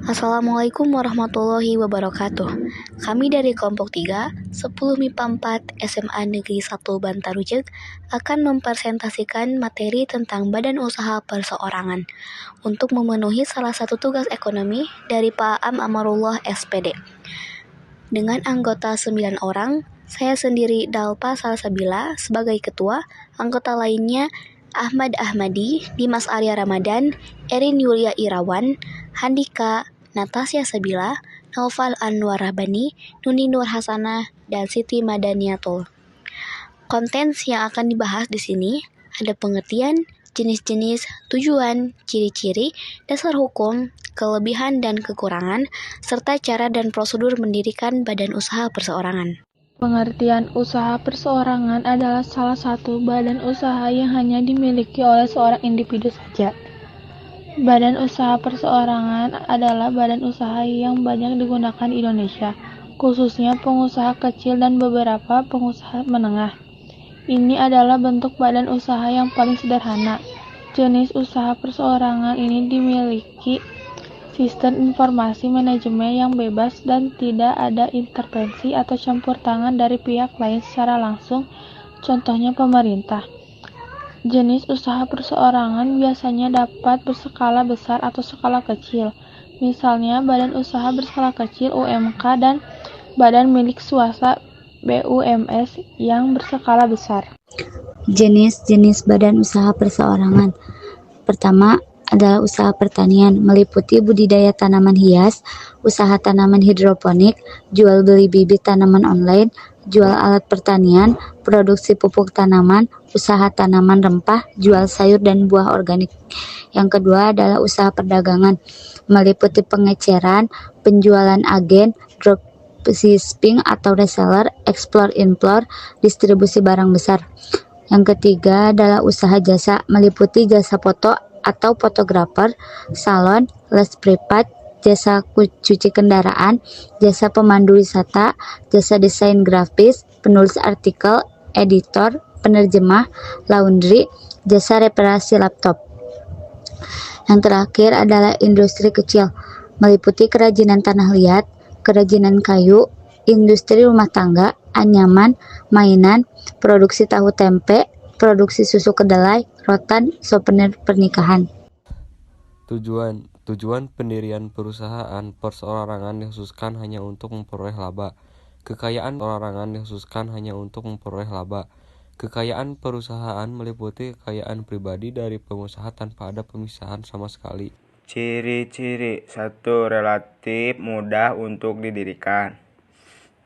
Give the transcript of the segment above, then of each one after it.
Assalamualaikum warahmatullahi wabarakatuh. Kami dari kelompok 3, 10 MIPA 4 SMA Negeri 1 Bantarujeg akan mempresentasikan materi tentang badan usaha perseorangan untuk memenuhi salah satu tugas ekonomi dari Pak Am Amarullah SPD. Dengan anggota 9 orang, saya sendiri Dalpa Salsabila sebagai ketua, anggota lainnya Ahmad Ahmadi, Dimas Arya Ramadan, Erin Yulia Irawan, Handika, Natasya Sabila, Naufal Anwar Rabani, Nuni Nur Hasanah, dan Siti Madaniatul. Konten yang akan dibahas di sini ada pengertian, jenis-jenis, tujuan, ciri-ciri, dasar hukum, kelebihan dan kekurangan, serta cara dan prosedur mendirikan badan usaha perseorangan. Pengertian usaha perseorangan adalah salah satu badan usaha yang hanya dimiliki oleh seorang individu saja. Badan usaha perseorangan adalah badan usaha yang banyak digunakan di Indonesia, khususnya pengusaha kecil dan beberapa pengusaha menengah. Ini adalah bentuk badan usaha yang paling sederhana. Jenis usaha perseorangan ini dimiliki sistem informasi manajemen yang bebas dan tidak ada intervensi atau campur tangan dari pihak lain secara langsung, contohnya pemerintah. Jenis usaha perseorangan biasanya dapat berskala besar atau skala kecil, misalnya badan usaha berskala kecil UMK dan badan milik swasta BUMS yang berskala besar. Jenis-jenis badan usaha perseorangan. Pertama adalah usaha pertanian, meliputi budidaya tanaman hias, usaha tanaman hidroponik, jual beli bibit tanaman online, jual alat pertanian, produksi pupuk tanaman, usaha tanaman rempah, jual sayur dan buah organik. Yang kedua adalah usaha perdagangan, meliputi pengeceran, penjualan agen, dropshipping atau reseller, ekspor-impor, distribusi barang besar. Yang ketiga adalah usaha jasa, meliputi jasa foto atau fotografer, salon, les privat, jasa cuci kendaraan, jasa pemandu wisata, jasa desain grafis, penulis artikel, editor, penerjemah, laundry, jasa reparasi laptop. Yang terakhir adalah industri kecil, meliputi kerajinan tanah liat, kerajinan kayu, industri rumah tangga, anyaman, mainan, produksi tahu tempe, produksi susu kedelai, rotan, souvenir pernikahan. Tujuan pendirian perusahaan perseorangan dikhususkan hanya untuk memperoleh laba. Kekayaan perorangan dikhususkan hanya untuk memperoleh laba. Kekayaan perusahaan meliputi kekayaan pribadi dari pengusaha tanpa ada pemisahan sama sekali. Ciri-ciri: 1. Relatif mudah untuk didirikan.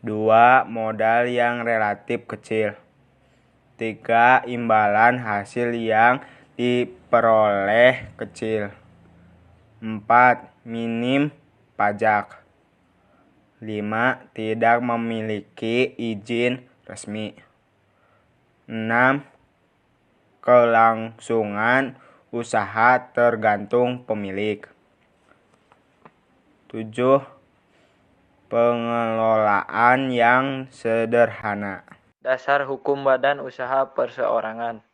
2. Modal yang relatif kecil. 3. Imbalan hasil yang diperoleh kecil. 4. Minim pajak. 5. Tidak memiliki izin resmi. 6. Kelangsungan usaha tergantung pemilik. 7. Pengelolaan yang sederhana. Dasar hukum badan usaha perseorangan.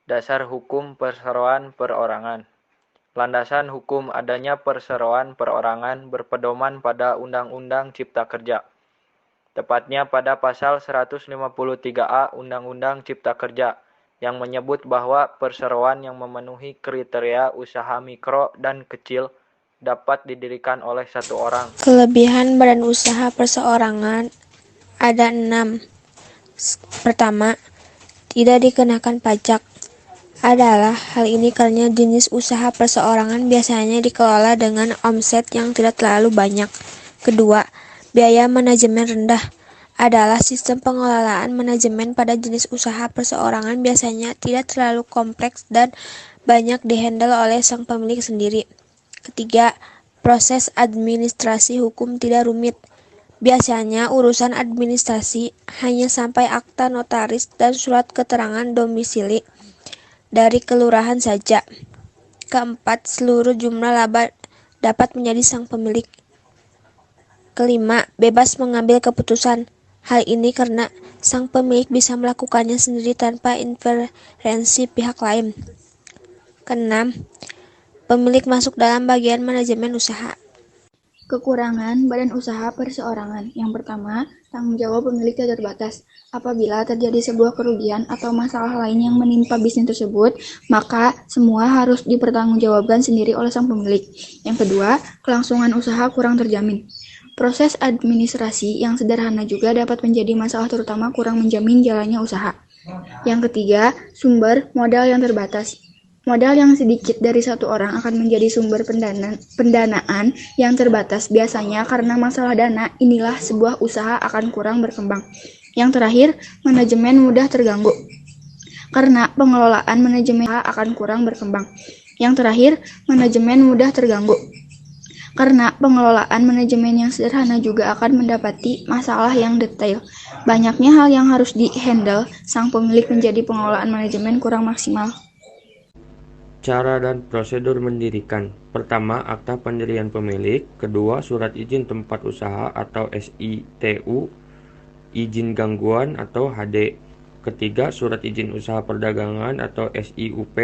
Dasar hukum perseroan perorangan. Landasan hukum adanya perseroan perorangan berpedoman pada Undang-Undang Cipta Kerja. Tepatnya pada pasal 153A Undang-Undang Cipta Kerja yang menyebut bahwa perseroan yang memenuhi kriteria usaha mikro dan kecil dapat didirikan oleh satu orang. Kelebihan badan usaha perseorangan ada 6. Pertama, tidak dikenakan pajak. Hal ini karena jenis usaha perseorangan biasanya dikelola dengan omset yang tidak terlalu banyak. Kedua, biaya manajemen rendah. Sistem pengelolaan manajemen pada jenis usaha perseorangan biasanya tidak terlalu kompleks dan banyak dihandle oleh sang pemilik sendiri. Ketiga, proses administrasi hukum tidak rumit. Biasanya urusan administrasi hanya sampai akta notaris dan surat keterangan domisili dari kelurahan saja. Keempat, seluruh jumlah laba dapat menjadi sang pemilik. Kelima, bebas mengambil keputusan. Hal ini karena sang pemilik bisa melakukannya sendiri tanpa intervensi pihak lain. Keenam, pemilik masuk dalam bagian manajemen usaha. Kekurangan badan usaha perseorangan. Yang pertama, tanggung jawab pemilik tidak terbatas. Apabila terjadi sebuah kerugian atau masalah lain yang menimpa bisnis tersebut, maka semua harus dipertanggungjawabkan sendiri oleh sang pemilik. Yang kedua, kelangsungan usaha kurang terjamin. Proses administrasi yang sederhana juga dapat menjadi masalah, terutama kurang menjamin jalannya usaha. Yang ketiga, sumber modal yang terbatas. Modal yang sedikit dari satu orang akan menjadi sumber pendanaan yang terbatas. Biasanya karena masalah dana, inilah sebuah usaha akan kurang berkembang. Yang terakhir, manajemen mudah terganggu. Karena pengelolaan manajemen akan kurang berkembang. Yang terakhir, manajemen mudah terganggu. Karena pengelolaan manajemen yang sederhana juga akan mendapati masalah yang detail. Banyaknya hal yang harus di-handle, sang pemilik menjadi pengelolaan manajemen kurang maksimal. Cara dan prosedur mendirikan. Pertama, akta pendirian pemilik. Kedua, surat izin tempat usaha atau SITU, izin gangguan atau HD. Ketiga, surat izin usaha perdagangan atau SIUP.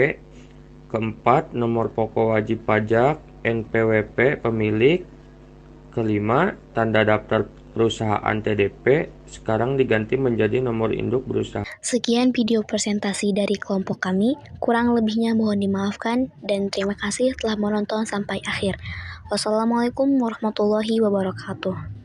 Keempat, nomor pokok wajib pajak NPWP pemilik. Kelima, tanda daftar perusahaan TDP sekarang diganti menjadi nomor induk berusaha. Sekian video presentasi dari kelompok kami, kurang lebihnya mohon dimaafkan dan terima kasih telah menonton sampai akhir. Wassalamualaikum warahmatullahi wabarakatuh.